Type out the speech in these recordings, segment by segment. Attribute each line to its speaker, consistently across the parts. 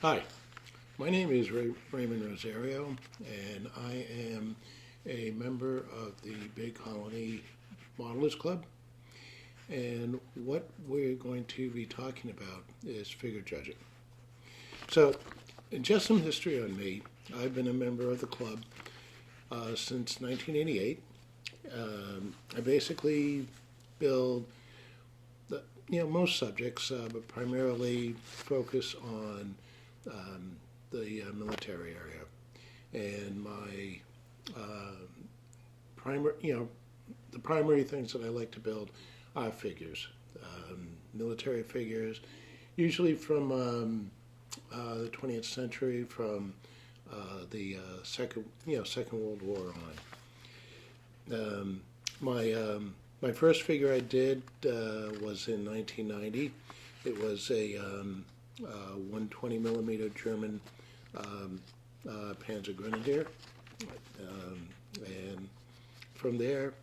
Speaker 1: Hi, my name is Raymond Rosario, and I am a member of the Bay Colony Modelers Club. And what we're going to be talking about is figure judging. So, just some history on me. I've been a member of the club since 1988. I basically build most subjects, but primarily focus on the military area. And my primary, the primary things that I like to build are figures, military figures, usually from the 20th century, from Second World War on. My first figure I did was in 1990. It was a 120 millimeter German Panzer Grenadier, and from there,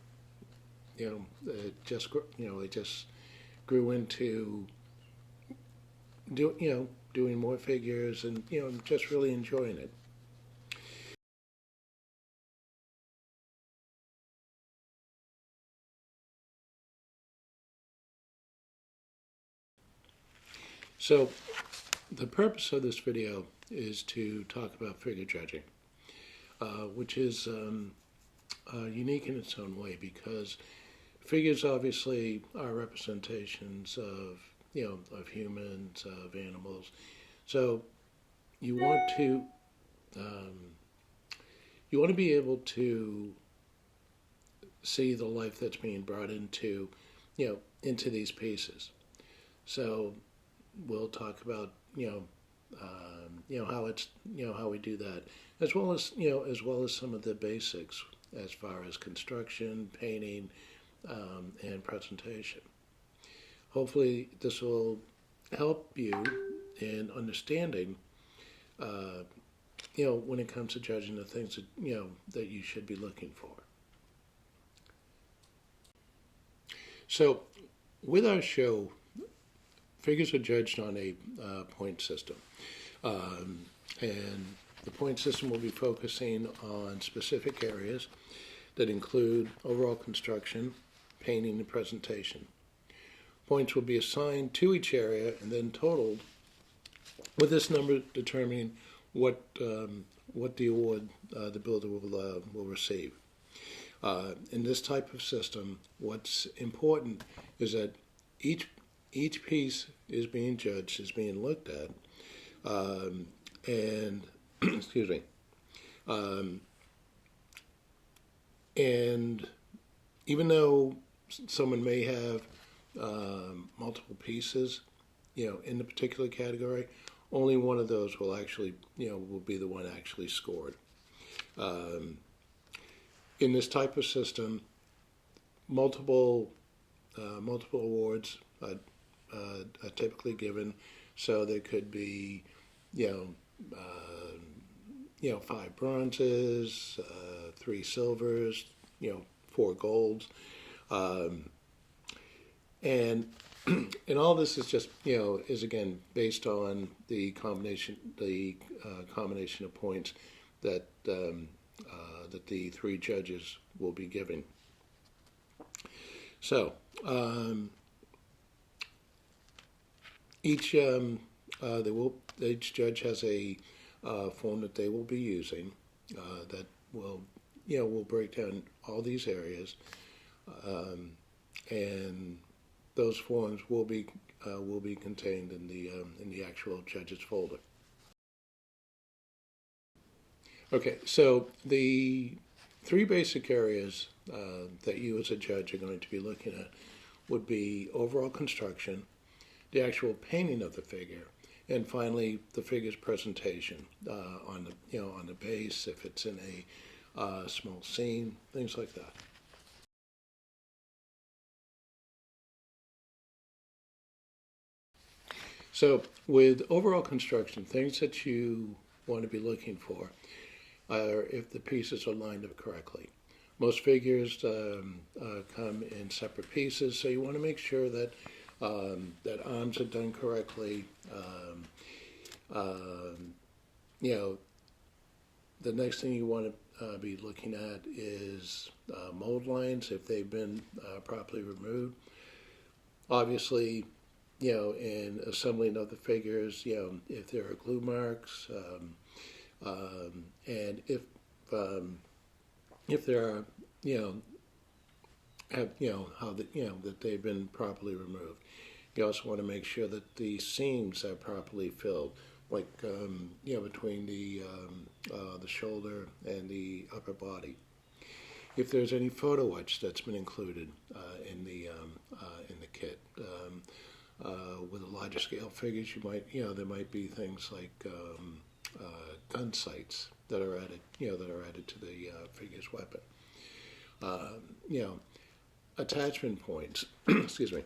Speaker 1: it just grew into doing more figures and just really enjoying it. So the purpose of this video is to talk about figure judging, which is unique in its own way because figures obviously are representations of of humans, of animals. So you want to um, you want to be able to see the life that's being brought into into these pieces. So we'll talk about how it's how we do that, as well as some of the basics as far as construction, painting, and presentation. Hopefully, this will help you in understanding, when it comes to judging the things that that you should be looking for. So, with our show, figures are judged on a point system. And the point system will be focusing on specific areas that include overall construction, painting, and presentation. Points will be assigned to each area and then totaled, with this number determining what the award the builder will receive. In this type of system, what's important is that each piece is being judged, is being looked at, and excuse me, and even though someone may have multiple pieces, in the particular category, only one of those will actually, will be the one actually scored. In this type of system, multiple awards are typically given. So there could be, 5 bronzes, 3 silvers, 4 golds, and and all this is just is again based on the combination of points that that the 3 judges will be giving. So each judge has a form that they will be using that will break down all these areas, and those forms will be contained in the actual judge's folder. Okay, so the 3 basic areas that you as a judge are going to be looking at would be overall construction, the actual painting of the figure, and finally the figure's presentation on the base, if it's in a small scene, things like that. So with overall construction, things that you want to be looking for are if the pieces are lined up correctly. Most figures come in separate pieces, so you want to make sure that that arms are done correctly, you know, the next thing you want to be looking at is mold lines if they've been properly removed. Obviously, in assembling of the figures, if there are glue marks, and if there are, how that they've been properly removed. You also want to make sure that the seams are properly filled, like between the shoulder and the upper body. If there's any photo etch that's been included in the kit. With the larger scale figures, there might be things like gun sights that are added to the figure's weapon. Attachment points. Excuse me.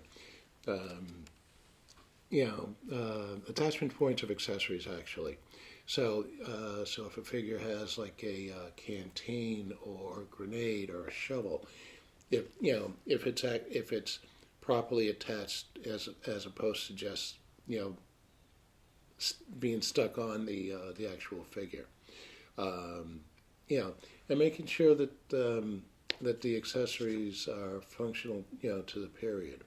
Speaker 1: Attachment points of accessories actually. So if a figure has like a canteen or a grenade or a shovel, if it's properly attached as opposed to just being stuck on the actual figure, and making sure that that the accessories are functional, to the period,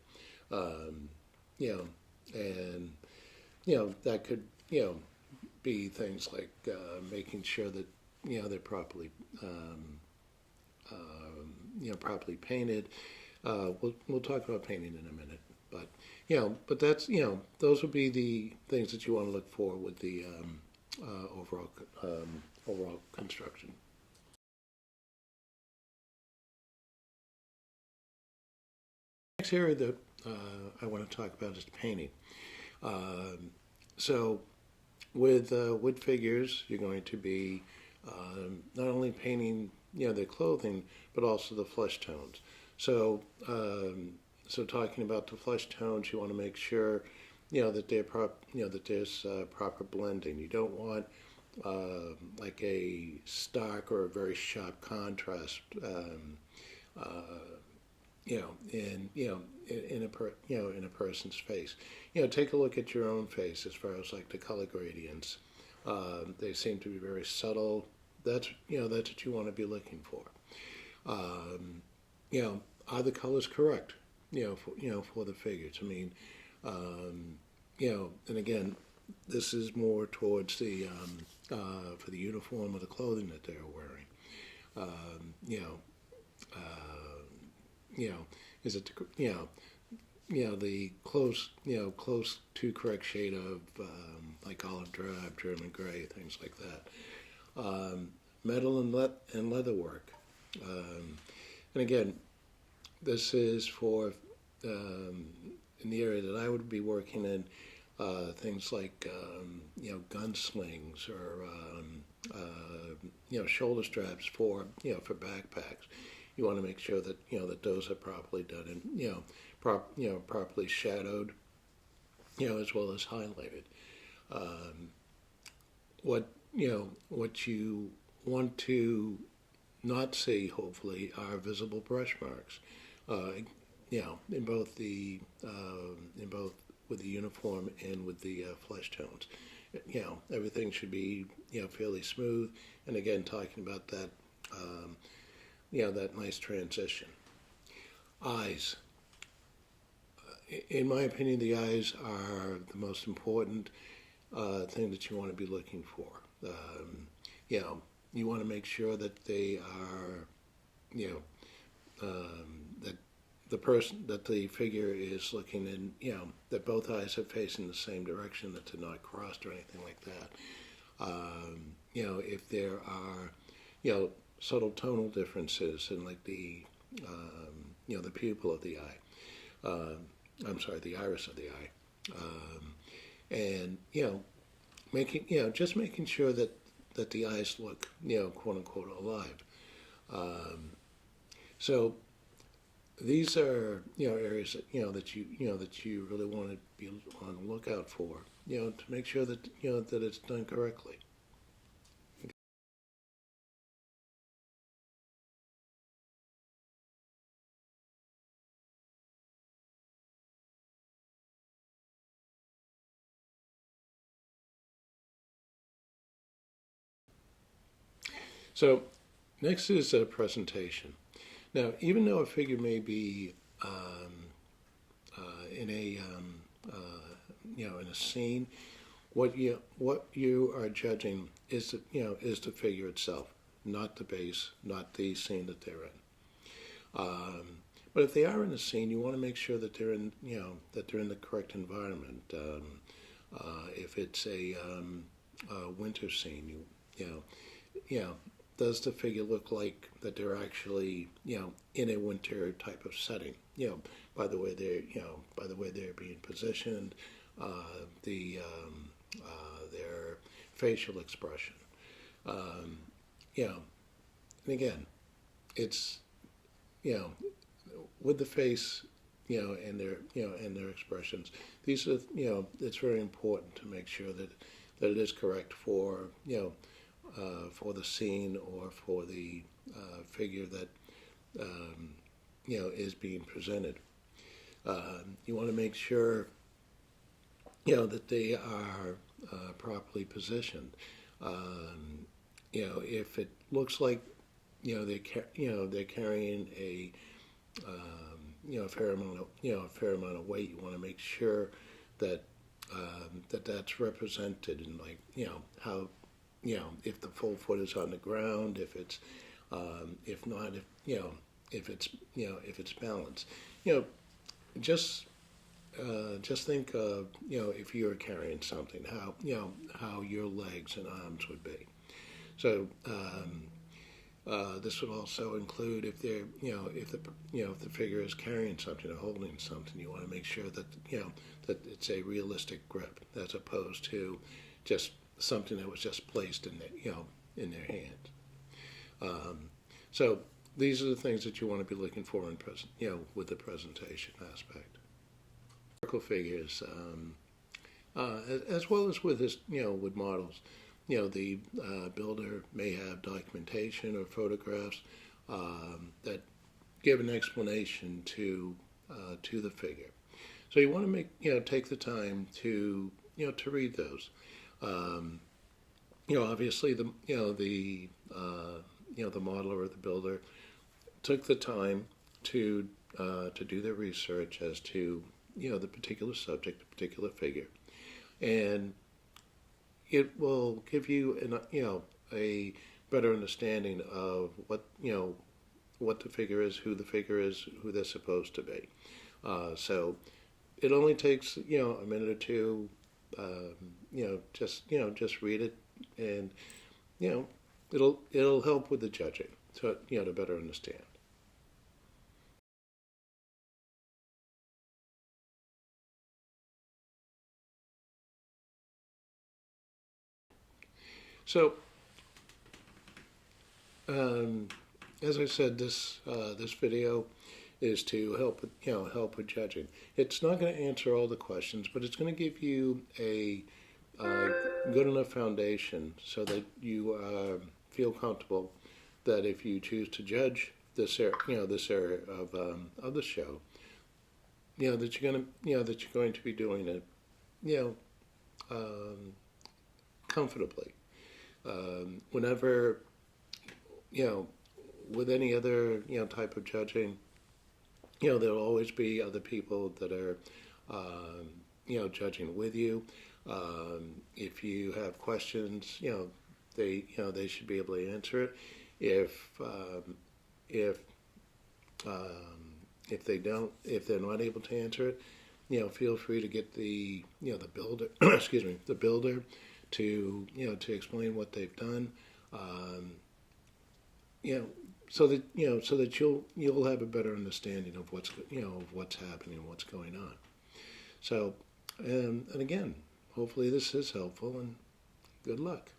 Speaker 1: and that could be things like making sure that they're properly properly painted. We'll talk about painting in a minute, but that's those would be the things that you want to look for with the overall construction. Next area that I want to talk about is painting. So with wood figures, you're going to be not only painting their clothing, but also the flesh tones. So talking about the flesh tones, you want to make sure that that there's proper blending. You don't want like a stark or a very sharp contrast. In a person's face. Take a look at your own face as far as like the color gradients. They seem to be very subtle. That's what you want to be looking for. Are the colors correct? For the figures. I mean, and again, this is more towards the for the uniform or the clothing that they're wearing. Is it the close to correct shade of like olive drab, German gray, things like that. Metal and leather work, and again, this is for in the area that I would be working in. Things like gunslings or shoulder straps for backpacks. You want to make sure that that those are properly done and properly shadowed, as well as highlighted. What you want to not see, hopefully, are visible brush marks. In both with the uniform and with the flesh tones. Everything should be fairly smooth. And again, talking about that. That nice transition. Eyes. In my opinion, the eyes are the most important thing that you want to be looking for. You want to make sure that they are, that the figure is looking in, that both eyes are facing the same direction, that they're not crossed or anything like that. If there are, subtle tonal differences in like the the pupil of the eye. The iris of the eye, and making sure that the eyes look quote unquote alive. So these are areas that you really want to be on the lookout for to make sure that that it's done correctly. So next is a presentation. Now, even though a figure may be in a in a scene, what you are judging is the figure itself, not the base, not the scene that they're in. But if they are in a scene, you want to make sure that they're in the correct environment. If it's a winter scene, does the figure look like that they're actually in a winter type of setting? By the way they're being positioned, their facial expression. You know, and again, it's with the face, and their expressions. These are, it's very important to make sure that it is correct for for the scene or for the figure that is being presented. You want to make sure that they are properly positioned. If it looks like they're carrying a fair amount of weight, you want to make sure that that's represented in, like, how, if the full foot is on the ground, if it's if not, if it's balanced. Just just think of, if you were carrying something, how your legs and arms would be. So this would also include if they're, if the figure is carrying something or holding something, you want to make sure that, that it's a realistic grip as opposed to just something that was just placed in in their hand. So these are the things that you want to be looking for in with the presentation aspect. Historical figures, as well as with this, with models. The builder may have documentation or photographs that give an explanation to the figure. So you want to take the time to to read those. Obviously the the modeler or the builder took the time to do their research as to the particular subject, the particular figure, and it will give you a better understanding of what the figure is, who the figure is, who they're supposed to be. So it only takes a minute or two. Just read it, and it'll help with the judging, so to better understand. So, as I said, this video is to help with judging. It's not going to answer all the questions, but it's going to give you a good enough foundation so that you feel comfortable that if you choose to judge this area, this area of the show, that you're going to be doing it, comfortably. Whenever, with any other, type of judging, there'll always be other people that are, judging with you. If you have questions, they should be able to answer it. If they don't, if they're not able to answer it, feel free to get the builder, excuse me, the builder to to explain what they've done, so that you'll have a better understanding of what's happening, what's going on. So, and again, hopefully this is helpful, and good luck.